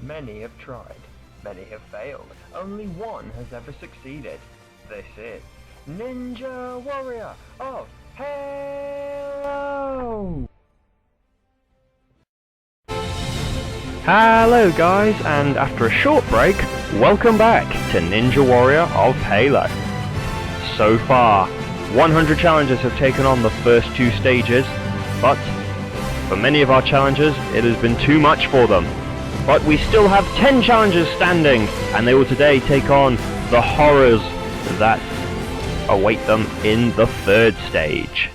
Many have tried, many have failed, only one has ever succeeded. This is Ninja Warrior of Halo! Hello guys, and after a short break, welcome back to Ninja Warrior of Halo. So far, 100 challengers have taken on the first two stages, but for many of our challengers, it has been too much for them. But we still have 10 challengers standing, and they will today take on the horrors that await them in the third stage.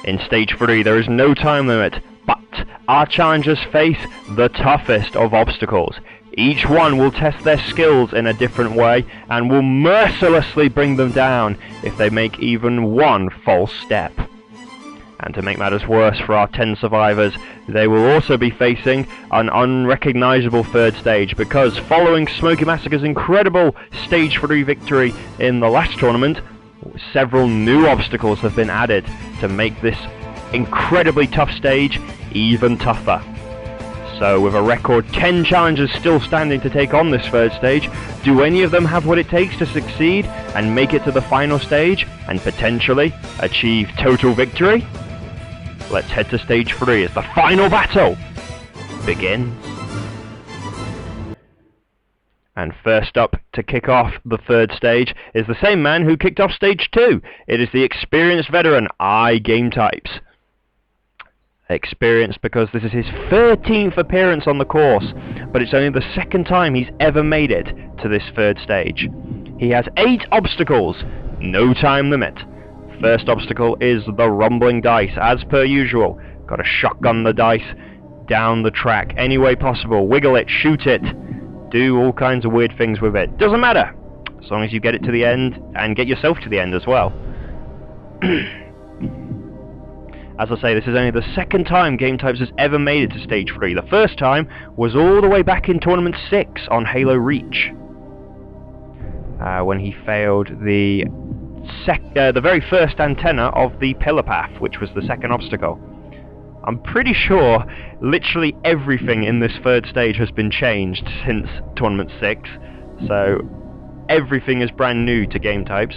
In stage 3, there is no time limit, but our challengers face the toughest of obstacles. Each one will test their skills in a different way, and will mercilessly bring them down if they make even one false step. And to make matters worse for our 10 survivors, they will also be facing an unrecognizable third stage, because following Smokey Massacre's incredible stage 3 victory in the last tournament, several new obstacles have been added to make this incredibly tough stage even tougher. So with a record 10 challengers still standing to take on this third stage, do any of them have what it takes to succeed and make it to the final stage and potentially achieve total victory? Let's head to stage 3 as the final battle begins. And first up to kick off the third stage is the same man who kicked off stage 2. It is the experienced veteran, Gametypes. Experienced because this is his 13th appearance on the course, but it's only the second time he's ever made it to this third stage. He has 8 obstacles, no time limit. First obstacle is the rumbling dice, as per usual. Gotta shotgun the dice down the track any way possible, wiggle it, shoot it, do all kinds of weird things with it. Doesn't matter, as long as you get it to the end, and get yourself to the end as well. As I say, this is only the second time Gametypes has ever made it to stage 3. The first time was all the way back in Tournament 6 on Halo Reach, when he failed the very first antenna of the pillar path, which was the second obstacle. I'm pretty sure literally everything in this third stage has been changed since Tournament 6, so everything is brand new to Gametypes.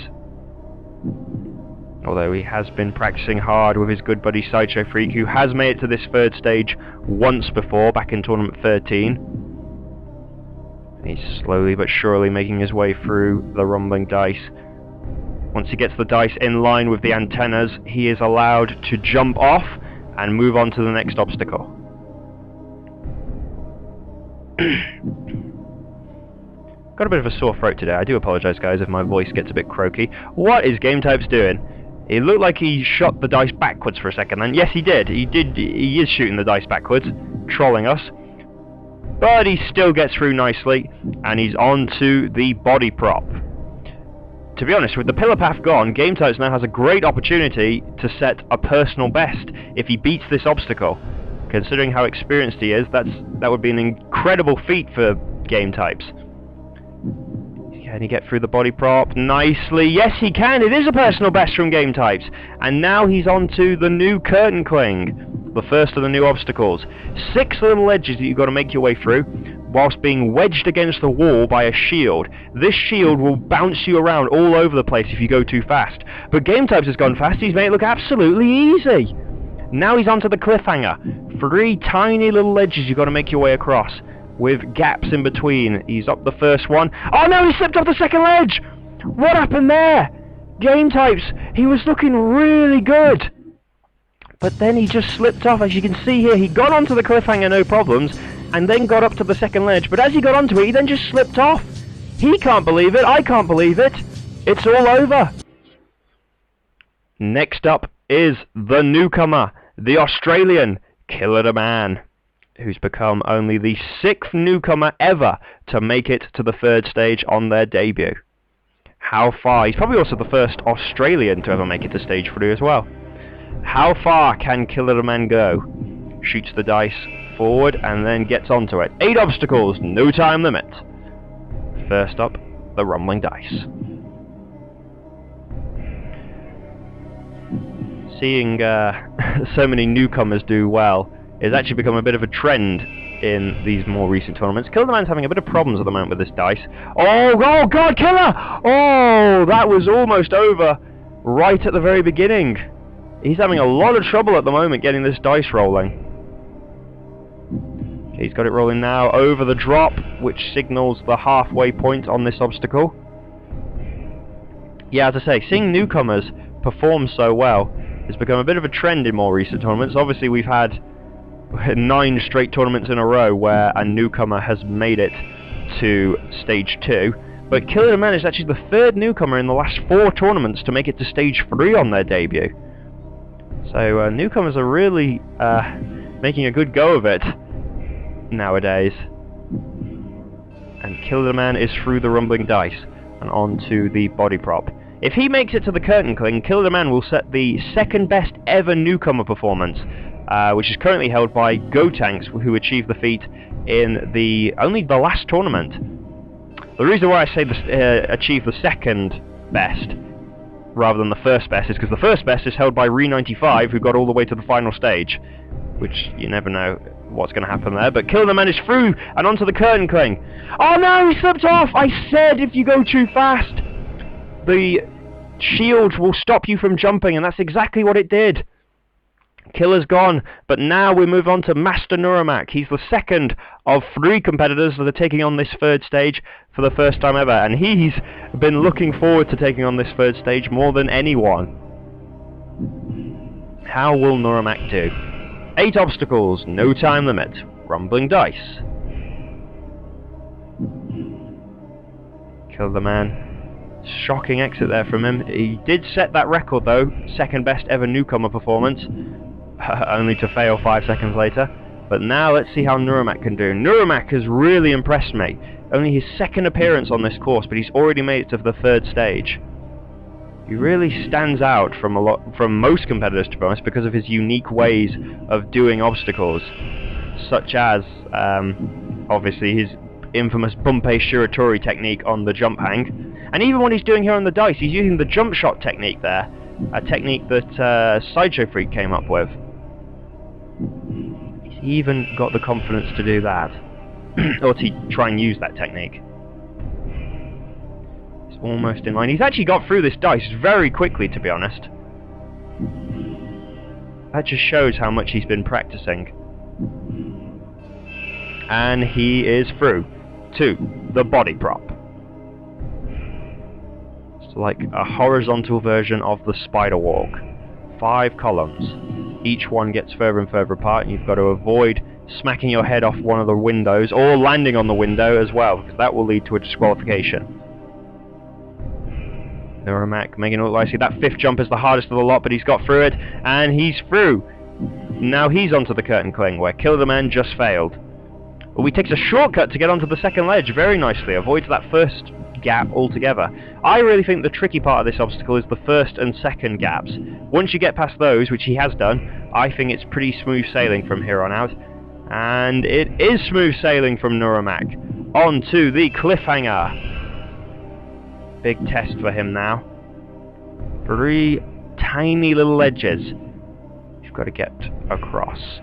Although he has been practicing hard with his good buddy Sideshow Freak, who has made it to this third stage once before, back in Tournament 13. He's slowly but surely making his way through the rumbling dice. Once he gets the dice in line with the antennas, he is allowed to jump off and move on to the next obstacle. Got a bit of a sore throat today. I do apologise, guys, if my voice gets a bit croaky. What is Gametypes doing? It looked like he shot the dice backwards for a second, and yes, he did. He is shooting the dice backwards, trolling us. But he still gets through nicely, and he's on to the body prop. To be honest, with the pillar path gone, Gametypes now has a great opportunity to set a personal best if he beats this obstacle. Considering how experienced he is, that would be an incredible feat for Gametypes. Can he get through the body prop nicely? Yes, he can! It is a personal best from Gametypes! And now he's on to the new curtain cling, the first of the new obstacles. 6 little ledges that you've got to make your way through, whilst being wedged against the wall by a shield. This shield will bounce you around all over the place if you go too fast. But Gametypes has gone fast, he's made it look absolutely easy! Now he's onto the cliffhanger. 3 tiny little ledges you've got to make your way across, with gaps in between. He's up the first one. Oh no, he slipped off the second ledge! What happened there? Gametypes, he was looking really good, but then he just slipped off. As you can see here, he got onto the cliffhanger no problems, and then got up to the second ledge, but as he got onto it, he then just slipped off. He can't believe it, I can't believe it. It's all over. Next up is the newcomer, the Australian Killer the Man, who's become only the 6th newcomer ever to make it to the third stage on their debut. How far? He's probably also the first Australian to ever make it to stage 3 as well. How far can Killer the Man go? Shoots the dice forward and then gets onto it. 8 obstacles, no time limit. First up, the rumbling dice. Seeing so many newcomers do well has actually become a bit of a trend in these more recent tournaments. Killer the Man's having a bit of problems at the moment with this dice. Oh god, Killer! Oh, that was almost over right at the very beginning. He's having a lot of trouble at the moment getting this dice rolling. Okay, he's got it rolling now over the drop, which signals the halfway point on this obstacle. Yeah, as I say, seeing newcomers perform so well has become a bit of a trend in more recent tournaments. Obviously, we've had 9 straight tournaments in a row where a newcomer has made it to Stage 2. But Killer the Man is actually the 3rd newcomer in the last 4 tournaments to make it to Stage 3 on their debut. So newcomers are really making a good go of it nowadays. And Killer the Man is through the rumbling dice and onto the body prop. If he makes it to the curtain cling, Killer the Man will set the 2nd best ever newcomer performance, which is currently held by Gotanks, who achieved the feat in only the last tournament. The reason why I say achieved the 2nd best rather than the 1st best is because the 1st best is held by Re95, who got all the way to the final stage, which you never know what's going to happen there. But Killer the Man is through and onto the curtain cling. Oh no, he slipped off! I said if you go too fast, the shield will stop you from jumping, and that's exactly what it did. Killer's gone, but now we move on to Master Nuramak. He's the 2nd of 3 competitors that are taking on this 3rd stage for the first time ever, and he's been looking forward to taking on this 3rd stage more than anyone. How will Nuramak do? 8 obstacles, no time limit, rumbling dice. Kill the Man. Shocking exit there from him. He did set that record though, 2nd best ever newcomer performance, only to fail 5 seconds later. But now let's see how Nuramak can do. Nuramak has really impressed me. Only his 2nd appearance on this course, but he's already made it to the 3rd stage. He really stands out from most competitors, to be honest, because of his unique ways of doing obstacles, such as obviously his infamous Bumpe Shiratori technique on the jump hang. And even what he's doing here on the dice, he's using the jump shot technique there, a technique that Sideshow Freak came up with. He's even got the confidence to do that, or to try and use that technique. He's almost in line. He's actually got through this dice very quickly, to be honest. That just shows how much he's been practicing. And he is through to the body prop. It's like a horizontal version of the spider walk. 5 columns. Each one gets further and further apart, and you've got to avoid smacking your head off one of the windows, or landing on the window as well, because that will lead to a disqualification. Nuramak making it look like, see, that 5th jump is the hardest of the lot, but he's got through it, and he's through. Now he's onto the curtain cling, where Killer the Man just failed. But he takes a shortcut to get onto the 2nd ledge very nicely, avoids that 1st gap altogether. I really think the tricky part of this obstacle is the 1st and 2nd gaps. Once you get past those, which he has done, I think it's pretty smooth sailing from here on out. And it is smooth sailing from Nuramak. On to the cliffhanger. Big test for him now. 3 tiny little ledges you've got to get across,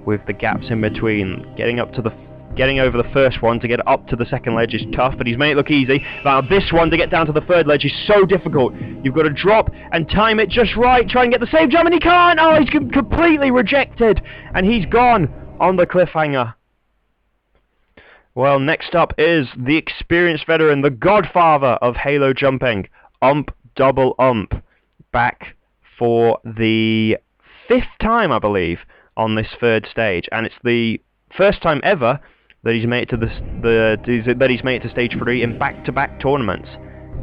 with the gaps in between. Getting over the 1st one to get up to the 2nd ledge is tough, but he's made it look easy. Now this one to get down to the 3rd ledge is so difficult. You've got to drop and time it just right, try and get the safe jump, and he can't! Oh, he's completely rejected, and he's gone on the cliffhanger. Well, next up is the experienced veteran, the Godfather of Halo jumping, Double Ump, back for the 5th time, I believe, on this 3rd stage, and it's the 1st time ever that he's made it to Stage 3 in back-to-back tournaments,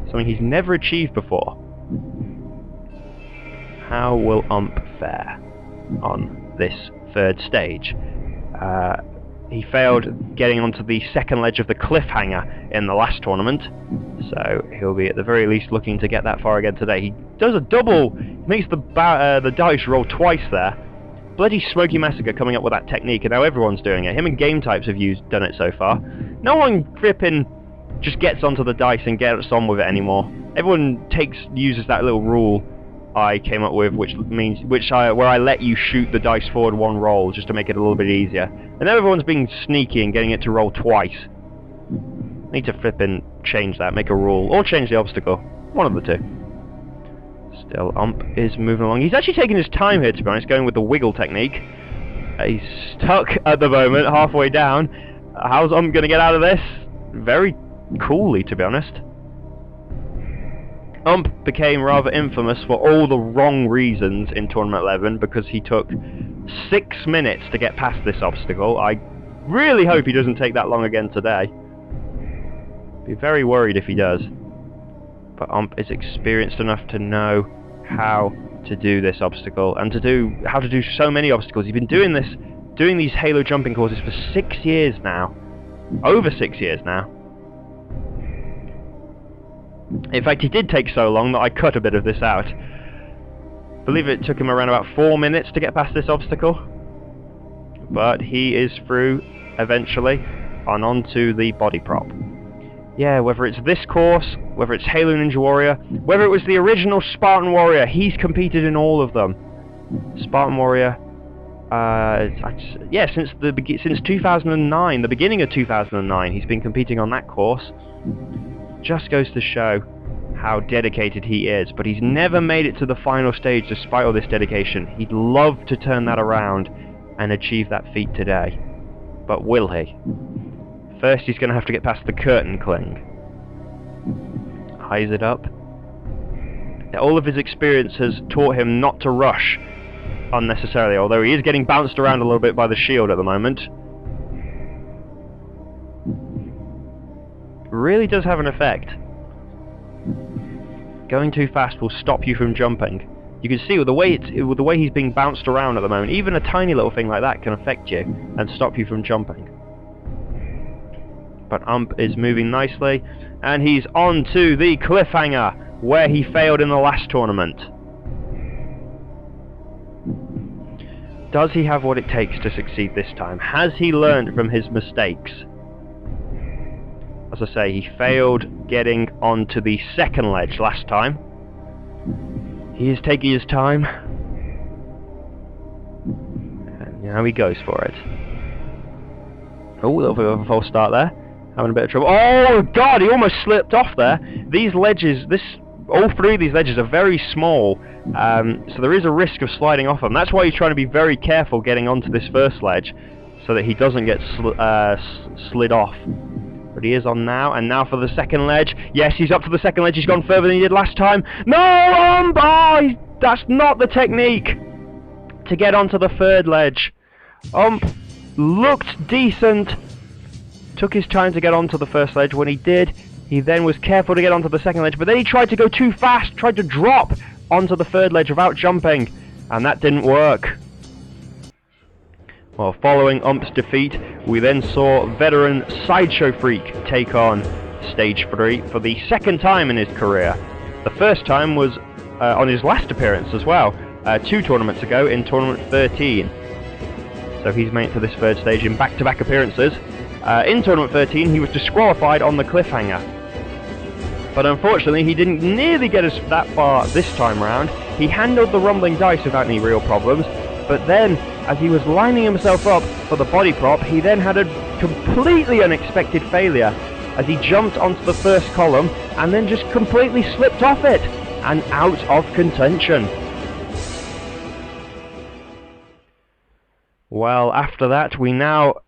something he's never achieved before. How will Ump fare on this 3rd stage? He failed getting onto the 2nd ledge of the cliffhanger in the last tournament, so he'll be at the very least looking to get that far again today. He does a double, makes the dice roll twice there. Bloody Smokey Massacre coming up with that technique, and now everyone's doing it. Him and Gametypes have done it so far. No one flipping just gets onto the dice and gets on with it anymore. Everyone uses that little rule I came up with, where I let you shoot the dice forward one roll just to make it a little bit easier. And then everyone's being sneaky and getting it to roll twice. Need to flippin' change that, make a rule, or change the obstacle. One of the two. Still, is moving along. He's actually taking his time here, to be honest, going with the wiggle technique. He's stuck at the moment, halfway down. How's going to get out of this? Very coolly, to be honest. Became rather infamous for all the wrong reasons in Tournament 11 because he took 6 minutes to get past this obstacle. I really hope he doesn't take that long again today. Be very worried if he does. But is experienced enough to know how to do this obstacle and how to do so many obstacles. He's been doing these Halo jumping courses for 6 years now. Over 6 years now. In fact, he did take so long that I cut a bit of this out. I believe it took him around about 4 minutes to get past this obstacle. But he is through eventually and onto the body prop. Yeah, whether it's this course, whether it's Halo Ninja Warrior, whether it was the original Spartan Warrior, he's competed in all of them. Spartan Warrior, yeah, since 2009, the beginning of 2009, he's been competing on that course. Just goes to show how dedicated he is, but he's never made it to the final stage despite all this dedication. He'd love to turn that around and achieve that feat today. But will he? First he's going to have to get past the curtain cling. Eyes it up. All of his experience has taught him not to rush unnecessarily, although he is getting bounced around a little bit by the shield at the moment. Really does have an effect. Going too fast will stop you from jumping. You can see with the way he's being bounced around at the moment, even a tiny little thing like that can affect you and stop you from jumping. But is moving nicely, and he's on to the cliffhanger where he failed in the last tournament. Does he have what it takes to succeed this time? Has he learned from his mistakes? As I say, he failed getting onto the second ledge last time. He is taking his time. And now he goes for it. Oh, a little bit of a false start there. Having a bit of trouble. Oh god, he almost slipped off there. These ledges, all three of these ledges are very small. So there is a risk of sliding off them. That's why he's trying to be very careful getting onto this first ledge, so that he doesn't get slid off. But he is on now, and now for the second ledge. Yes, he's up to the second ledge. He's gone further than he did last time. No, that's not the technique to get onto the third ledge. Looked decent. Took his time to get onto the first ledge. When he did, he then was careful to get onto the second ledge, but then he tried to go too fast, tried to drop onto the third ledge without jumping, and that didn't work. Well, following defeat, we then saw veteran Sideshow Freak take on Stage 3 for the second time in his career. The first time was on his last appearance as well, 2 tournaments ago in Tournament 13. So he's made it to this third stage in back-to-back appearances. In Tournament 13, he was disqualified on the cliffhanger. But unfortunately, he didn't nearly get us that far this time round. He handled the rumbling dice without any real problems, but then, as he was lining himself up for the body prop, he then had a completely unexpected failure as he jumped onto the first column and then just completely slipped off it and out of contention. Well, after that,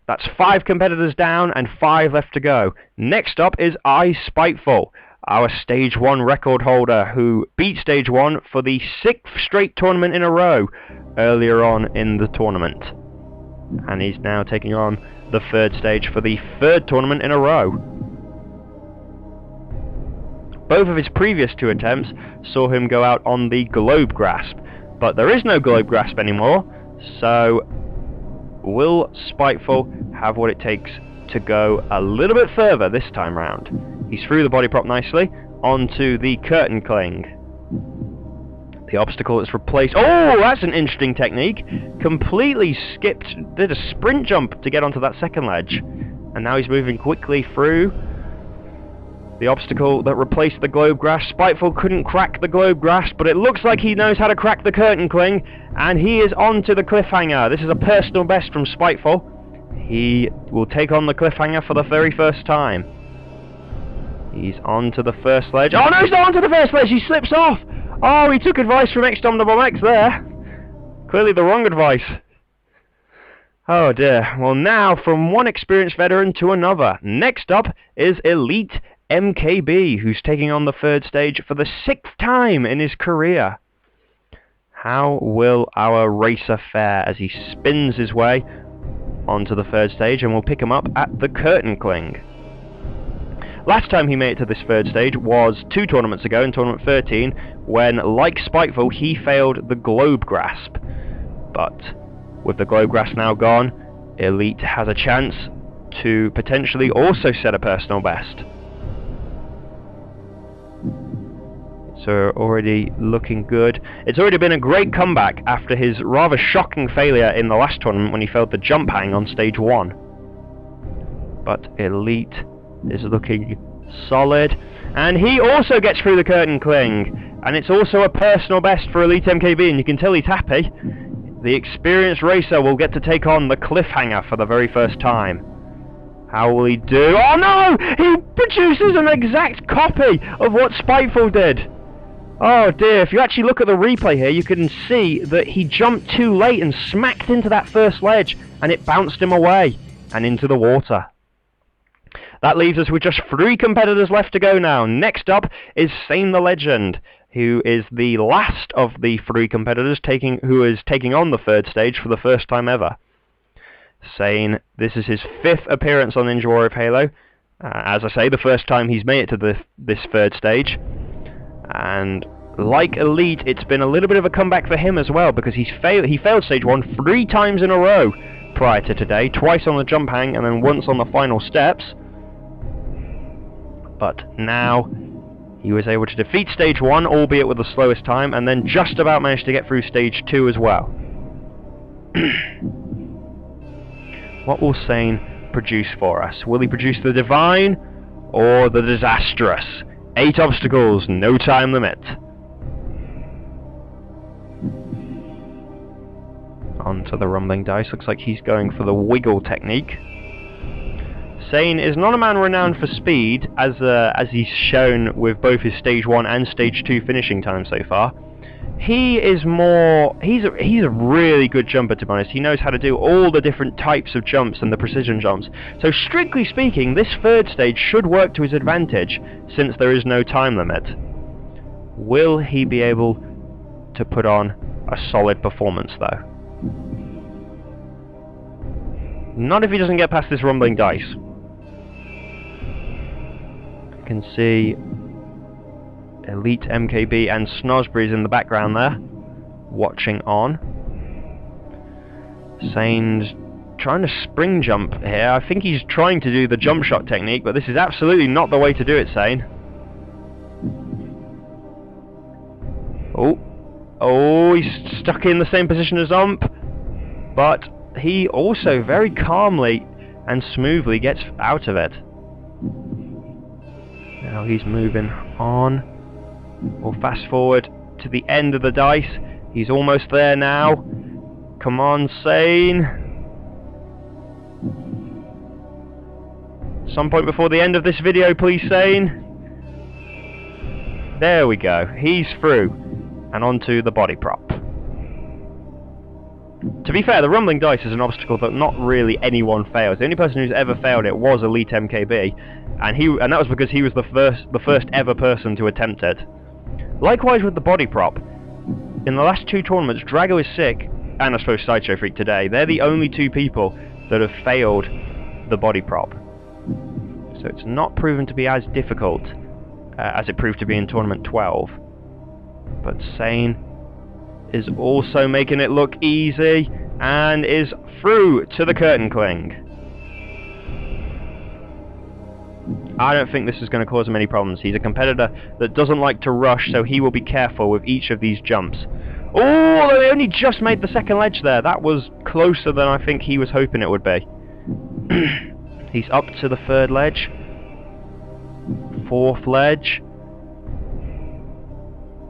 that's 5 competitors down and 5 left to go. Next up is Spiteful, our Stage 1 record holder, who beat Stage 1 for the 6th straight tournament in a row earlier on in the tournament. And he's now taking on the third stage for the 3rd tournament in a row. Both of his previous 2 attempts saw him go out on the Globe Grasp, but there is no Globe Grasp anymore, so will Spiteful have what it takes to go a little bit further this time round? He's through the body prop nicely, onto the curtain cling. The obstacle is replaced. Oh, that's an interesting technique. Completely did a sprint jump to get onto that second ledge. And now he's moving quickly through. The obstacle that replaced the globe grasp. Spiteful couldn't crack the globe grasp, but it looks like he knows how to crack the curtain cling, and he is on to the cliffhanger. This is a personal best from Spiteful. He will take on the cliffhanger for the very first time. He's on to the first ledge. Oh no, he's not on to the first ledge, he slips off! Oh, he took advice from XDomDoubleX there. Clearly the wrong advice. Oh dear. Well, now from one experienced veteran to another. Next up is Elite MKB, who's taking on the third stage for the 6th time in his career. How will our racer fare as he spins his way onto the third stage, and we'll pick him up at the curtain cling. Last time he made it to this third stage was 2 tournaments ago, in Tournament 13, when, like Spiteful, he failed the globe grasp. But with the globe grasp now gone, Elite has a chance to potentially also set a personal best. So already looking good. It's already been a great comeback after his rather shocking failure in the last tournament when he failed the jump hang on stage 1. But Elite is looking solid, and he also gets through the curtain cling, and it's also a personal best for Elite MKB, and you can tell he's happy. The experienced racer will get to take on the cliffhanger for the very first time. How will he do? Oh no! He produces an exact copy of what Spiteful did! Oh dear, if you actually look at the replay here, you can see that he jumped too late and smacked into that first ledge, and it bounced him away and into the water. That leaves us with just 3 competitors left to go now. Next up is Sain the Legend, who is the last of the 3 competitors who is taking on the third stage for the first time ever. Sain, this is his 5th appearance on Ninja Warrior of Halo. As I say, the first time he's made it to this third stage. And like Elite, it's been a little bit of a comeback for him as well, because he failed stage 1 3 times in a row prior to today, twice on the jump hang and then once on the final steps. But now he was able to defeat stage 1, albeit with the slowest time, and then just about managed to get through stage 2 as well. What will Sain produce for us? Will he produce the divine or the disastrous? 8 obstacles, no time limit. Onto the rumbling dice. Looks like he's going for the wiggle technique. Sain is not a man renowned for speed, as he's shown with both his stage 1 and stage 2 finishing time so far. He is more... He's a really good jumper, to be honest. He knows how to do all the different types of jumps and the precision jumps. So strictly speaking, this third stage should work to his advantage, since there is no time limit. Will he be able to put on a solid performance, though? Not if he doesn't get past this rumbling dice. You can see Elite MKB and Snosbury's in the background there, watching on. Sain's trying to spring jump here. I think he's trying to do the jump shot technique, but this is absolutely not the way to do it, Sain. Oh, he's stuck in the same position as Ump, but he also very calmly and smoothly gets out of it. Now he's moving on. We'll fast forward to the end of the dice. He's almost there now. Come on, Sain. Some point before the end of this video, please, Sain. There we go. He's through. And onto the body prop. To be fair, the rumbling dice is an obstacle that not really anyone fails. The only person who's ever failed it was Elite MKB, and that was because he was the first ever person to attempt it. Likewise with the body prop. In the last 2 tournaments, Drago is sick, and I suppose Sideshow Freak today, they're the only 2 people that have failed the body prop. So it's not proven to be as difficult as it proved to be in Tournament 12. But Sain is also making it look easy, and is through to the curtain cling. I don't think this is going to cause him any problems. He's a competitor that doesn't like to rush, so he will be careful with each of these jumps. Oh, they only just made the second ledge there. That was closer than I think he was hoping it would be. He's up to the third ledge. 4th ledge.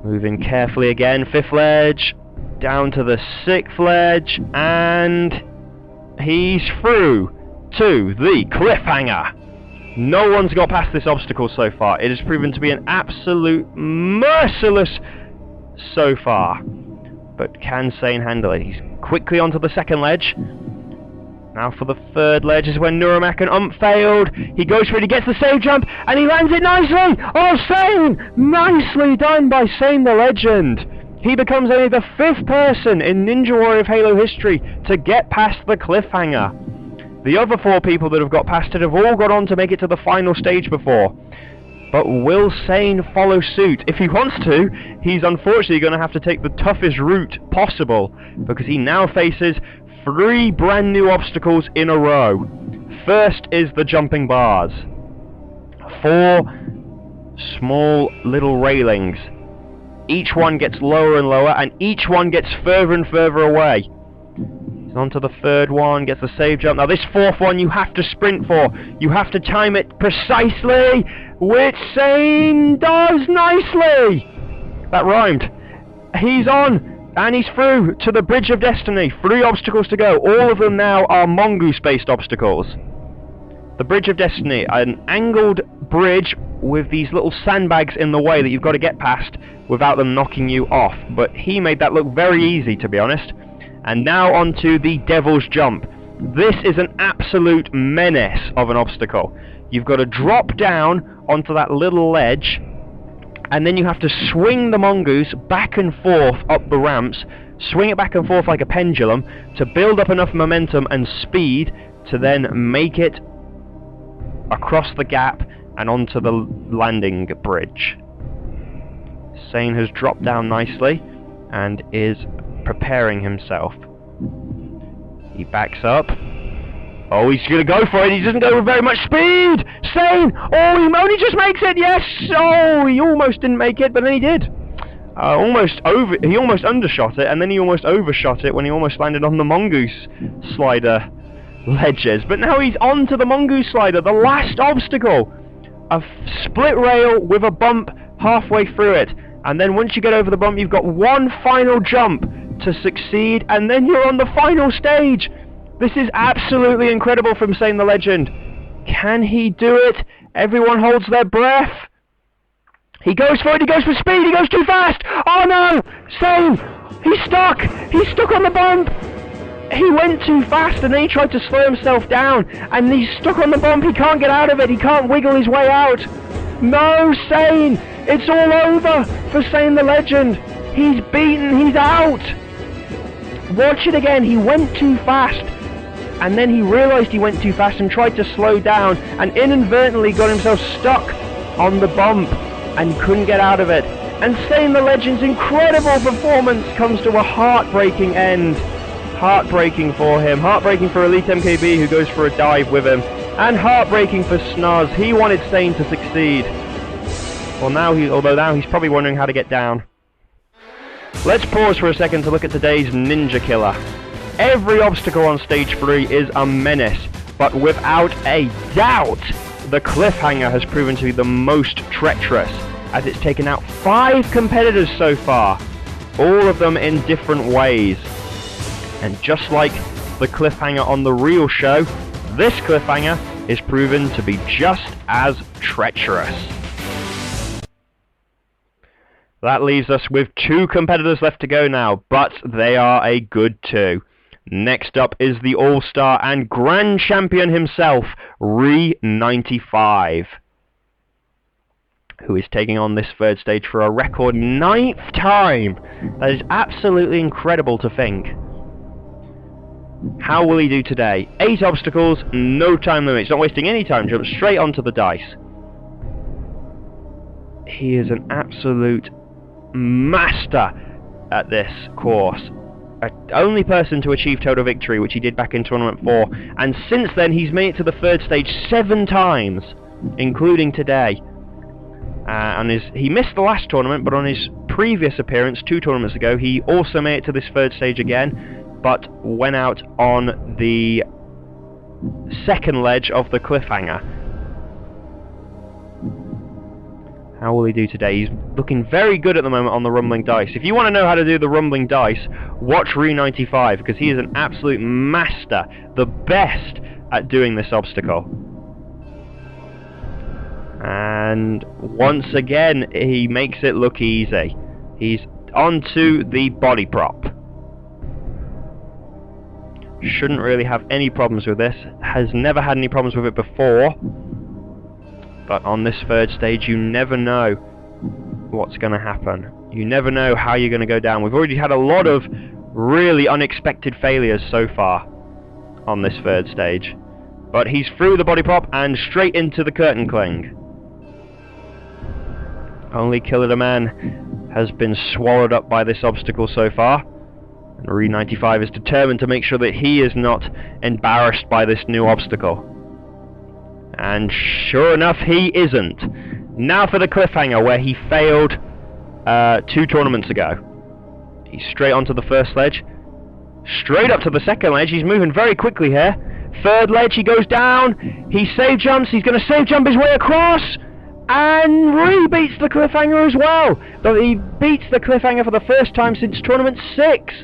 Moving carefully again, 5th ledge, down to the 6th ledge, and he's through to the cliffhanger. No one's got past this obstacle so far. It has proven to be an absolute merciless so far. But can Sain handle it? He's quickly onto the 2nd ledge. Now for the 3rd ledge is when Newcomer and failed. He goes for it, he gets the save jump, and he lands it nicely! Oh, Sain! Nicely done by Sain the Legend! He becomes only the 5th person in Ninja Warrior of Halo history to get past the cliffhanger. The other 4 people that have got past it have all got on to make it to the final stage before. But will Sain follow suit? If he wants to, he's unfortunately going to have to take the toughest route possible, because he now faces 3 brand new obstacles in a row. First is the jumping bars. 4 small little railings. Each one gets lower and lower, and each one gets further and further away. He's on to the 3rd one, gets the save jump. Now this 4th one you have to sprint for. You have to time it precisely, which Sain does nicely. That rhymed. He's on. And he's through to the Bridge of Destiny. 3 obstacles to go. All of them now are mongoose-based obstacles. The Bridge of Destiny, an angled bridge with these little sandbags in the way that you've got to get past without them knocking you off. But he made that look very easy, to be honest. And now onto the Devil's Jump. This is an absolute menace of an obstacle. You've got to drop down onto that little ledge, and then you have to swing the mongoose back and forth up the ramps, swing it back and forth like a pendulum to build up enough momentum and speed to then make it across the gap and onto the landing bridge. Sain has dropped down nicely and is preparing himself. He backs up. Oh, he's going to go for it. He doesn't go with very much speed. Sain! Oh, he only just makes it. Yes! Oh, he almost didn't make it, but then he did. He almost undershot it, and then he almost overshot it when he almost landed on the mongoose slider ledges. But now he's on to the mongoose slider, the last obstacle. A split rail with a bump halfway through it. And then once you get over the bump, you've got one final jump to succeed, and then you're on the final stage. This is absolutely incredible from Sain the Legend. Can he do it? Everyone holds their breath. He goes for it, he goes for speed, he goes too fast! Oh no! Sain! He's stuck! He's stuck on the bump! He went too fast and then he tried to slow himself down, and he's stuck on the bump, he can't get out of it, he can't wiggle his way out! No, Sain! It's all over for Sain the Legend! He's beaten, he's out! Watch it again, he went too fast. And then he realised he went too fast and tried to slow down, and inadvertently got himself stuck on the bump and couldn't get out of it. And Sain the Legend's incredible performance comes to a heartbreaking end. Heartbreaking for him, heartbreaking for Elite MKB who goes for a dive with him, and heartbreaking for Snuz. He wanted Sain to succeed. Well, although now he's probably wondering how to get down. Let's pause for a second to look at today's Ninja Killer. Every obstacle on stage 3 is a menace, but without a doubt, the cliffhanger has proven to be the most treacherous, as it's taken out 5 competitors so far, all of them in different ways. And just like the cliffhanger on the real show, this cliffhanger is proven to be just as treacherous. That leaves us with 2 competitors left to go now, but they are a good 2. Next up is the All-Star and Grand Champion himself, Re95, who is taking on this 3rd stage for a record 9th time. That is absolutely incredible to think. How will he do today? 8 obstacles, no time limits, not wasting any time, jump straight onto the dice. He is an absolute master at this course. Only person to achieve total victory, which he did back in Tournament 4, and since then he's made it to the 3rd stage 7 times, including today. He missed the last tournament, but on his previous appearance 2 tournaments ago, he also made it to this 3rd stage again, but went out on the 2nd ledge of the cliffhanger. How will he do today? He's looking very good at the moment on the rumbling dice. If you want to know how to do the rumbling dice, watch Re95, because he is an absolute master, the best at doing this obstacle. And once again, he makes it look easy. He's onto the body prop. Shouldn't really have any problems with this. Has never had any problems with it before. But on this third stage, you never know what's going to happen. You never know how you're going to go down. We've already had a lot of really unexpected failures so far on this third stage. But he's through the body prop and straight into the curtain cling. Only Killer Man has been swallowed up by this obstacle so far. And Re95 is determined to make sure that he is not embarrassed by this new obstacle. And sure enough, he isn't. Now for the cliffhanger, where he failed 2 tournaments ago. He's straight onto the first ledge. Straight up to the second ledge. He's moving very quickly here. Third ledge, he goes down. He save jumps. He's going to save jump his way across. And re-beats the cliffhanger as well. But he beats the cliffhanger for the first time since Tournament 6.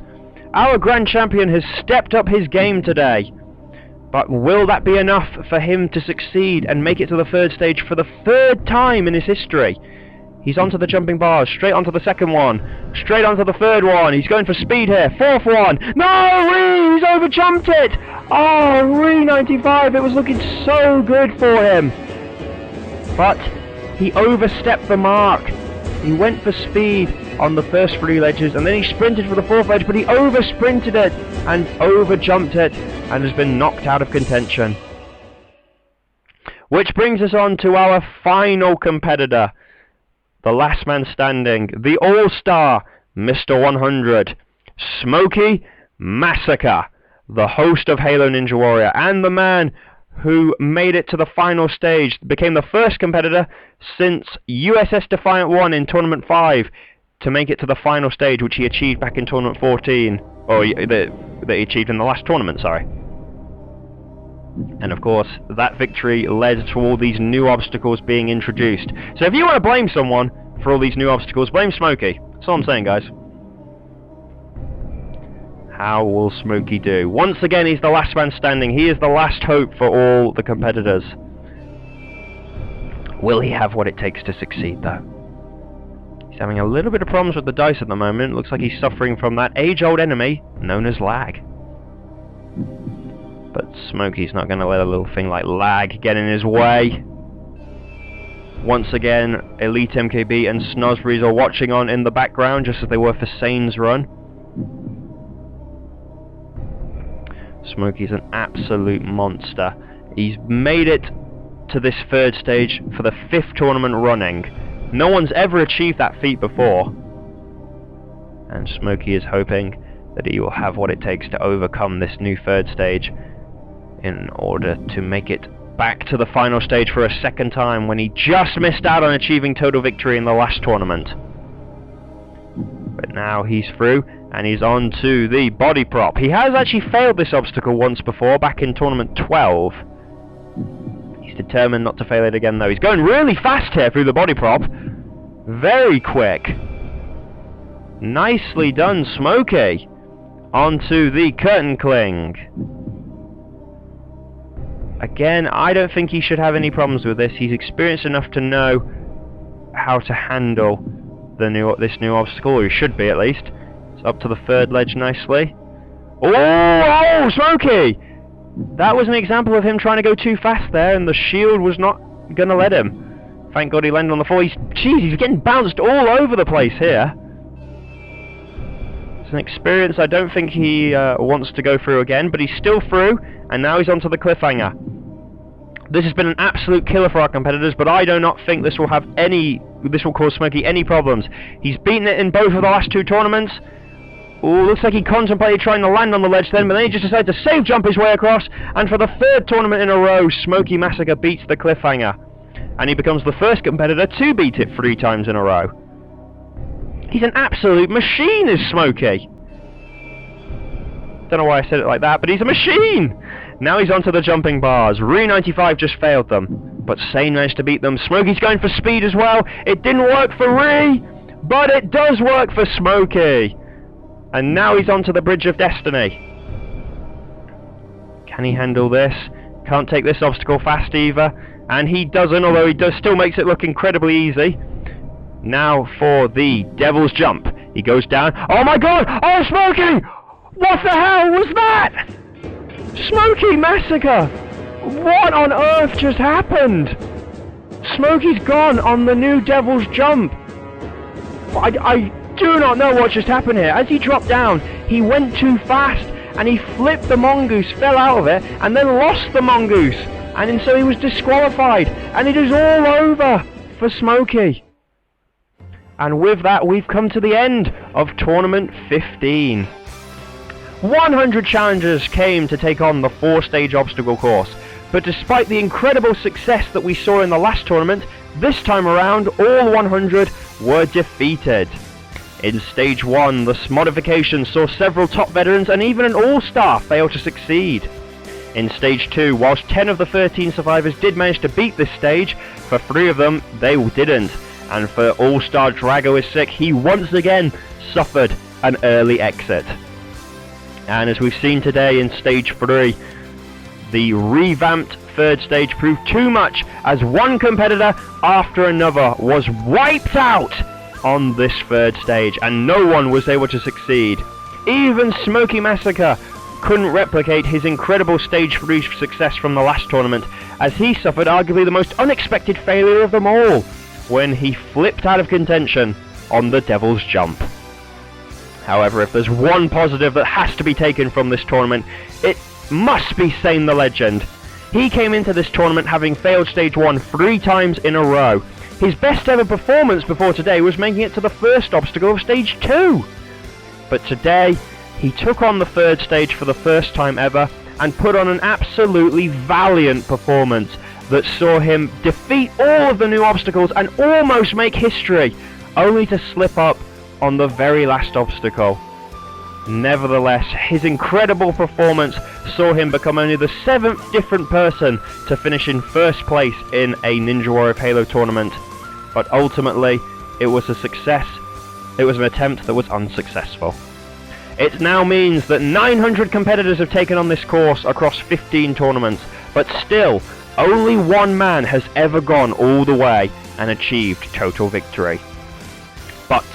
Our Grand Champion has stepped up his game today. But will that be enough for him to succeed and make it to the third stage for the 3rd time in his history? He's onto the jumping bars, straight onto the second one, straight onto the 3rd one. He's going for speed here, 4th one. No, he's overjumped it. Oh, Re95, it was looking so good for him. But he overstepped the mark. He went for speed on the first 3 ledges, and then he sprinted for the 4th ledge, but he over-sprinted it and over-jumped it and has been knocked out of contention. Which brings us on to our final competitor, the last man standing, the all-star, Mr. 100, Smokey Massacre, the host of Halo Ninja Warrior, and the man who made it to the final stage, became the first competitor since USS Defiant won in Tournament 5 to make it to the final stage, which he achieved back in Tournament 14, or that he achieved in the last tournament, sorry. And of course, that victory led to all these new obstacles being introduced. So if you want to blame someone for all these new obstacles, blame Smokey. That's all I'm saying, guys. How will Smokey do? Once again, he's the last man standing. He is the last hope for all the competitors. Will he have what it takes to succeed, though? He's having a little bit of problems with the dice at the moment. Looks like he's suffering from that age-old enemy known as lag. But Smokey's not going to let a little thing like lag get in his way. Once again, Elite MKB and Snosbury's are watching on in the background, just as they were for Sain's run. Smokey's an absolute monster. He's made it to this 3rd stage for the 5th tournament running. No one's ever achieved that feat before. And Smokey is hoping that he will have what it takes to overcome this new 3rd stage in order to make it back to the final stage for a 2nd time, when he just missed out on achieving total victory in the last tournament. But now he's through, and he's on to the body prop. He has actually failed this obstacle once before, back in Tournament 12. He's determined not to fail it again, though. He's going really fast here through the body prop. Very quick. Nicely done, Smokey. Onto the curtain cling. Again, I don't think he should have any problems with this. He's experienced enough to know how to handle this new obstacle, or he should be at least. It's up to the 3rd ledge nicely. Oh, Smokey! That was an example of him trying to go too fast there, and the shield was not going to let him. Thank God he landed on the floor. He's getting bounced all over the place here. It's an experience I don't think he wants to go through again, but he's still through, and now he's onto the cliffhanger. This has been an absolute killer for our competitors, but I do not think this will cause Smokey any problems. He's beaten it in both of the last 2 tournaments. Ooh, looks like he contemplated trying to land on the ledge then, but then he just decided to save jump his way across, and for the 3rd tournament in a row, Smokey Massacre beats the cliffhanger. And he becomes the first competitor to beat it 3 times in a row. He's an absolute machine, is Smokey. Don't know why I said it like that, but he's a machine! Now he's onto the jumping bars. Re95 just failed them. but Sain managed to beat them. Smokey's going for speed as well. It didn't work for Ree, but it does work for Smokey. And now he's onto the Bridge of Destiny. Can he handle this? Can't take this obstacle fast either. And he doesn't, although he does still makes it look incredibly easy. Now for the Devil's Jump. He goes down. Oh my god! Oh, Smokey! What the hell was that? Smokey Massacre! What on earth just happened? Smokey's gone on the new Devil's Jump. I do not know what just happened here. As he dropped down, he went too fast and he flipped the mongoose, fell out of it, and then lost the mongoose. And so he was disqualified. And it is all over for Smokey. And with that, we've come to the end of Tournament 15. 100 challengers came to take on the 4-stage obstacle course. But despite the incredible success that we saw in the last tournament, this time around, all 100 were defeated. In Stage 1, the modification saw several top veterans and even an all-star fail to succeed. In Stage 2, whilst 10 of the 13 survivors did manage to beat this stage, for 3 of them, they didn't. And for All-Star Drago is Sick, he once again suffered an early exit. And as we've seen today in Stage 3, the revamped 3rd stage proved too much as one competitor after another was wiped out on this 3rd stage and no one was able to succeed. Even Smokey Massacre couldn't replicate his incredible Stage 3 success from the last tournament, as he suffered arguably the most unexpected failure of them all when he flipped out of contention on the Devil's Jump. However, if there's one positive that has to be taken from this tournament, it must be Sain the Legend. He came into this tournament having failed Stage 1 3 times in a row. His best ever performance before today was making it to the first obstacle of Stage 2. But today, he took on the 3rd stage for the first time ever and put on an absolutely valiant performance that saw him defeat all of the new obstacles and almost make history, only to slip up on the very last obstacle. Nevertheless, his incredible performance saw him become only the 7th different person to finish in 1st place in a Ninja Warrior of Halo tournament. But ultimately, it was a success. It was an attempt that was unsuccessful. It now means that 900 competitors have taken on this course across 15 tournaments, but still, only one man has ever gone all the way and achieved total victory. But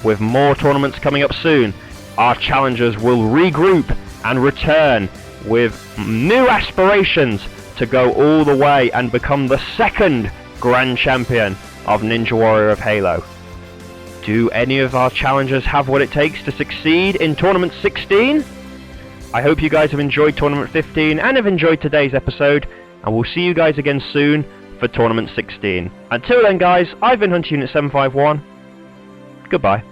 with more tournaments coming up soon, our challengers will regroup and return with new aspirations to go all the way and become the 2nd Grand Champion of Ninja Warrior of Halo. Do any of our challengers have what it takes to succeed in Tournament 16? I hope you guys have enjoyed Tournament 15 and have enjoyed today's episode, and we'll see you guys again soon for Tournament 16. Until then guys, I've been Hunter Unit 751. Goodbye.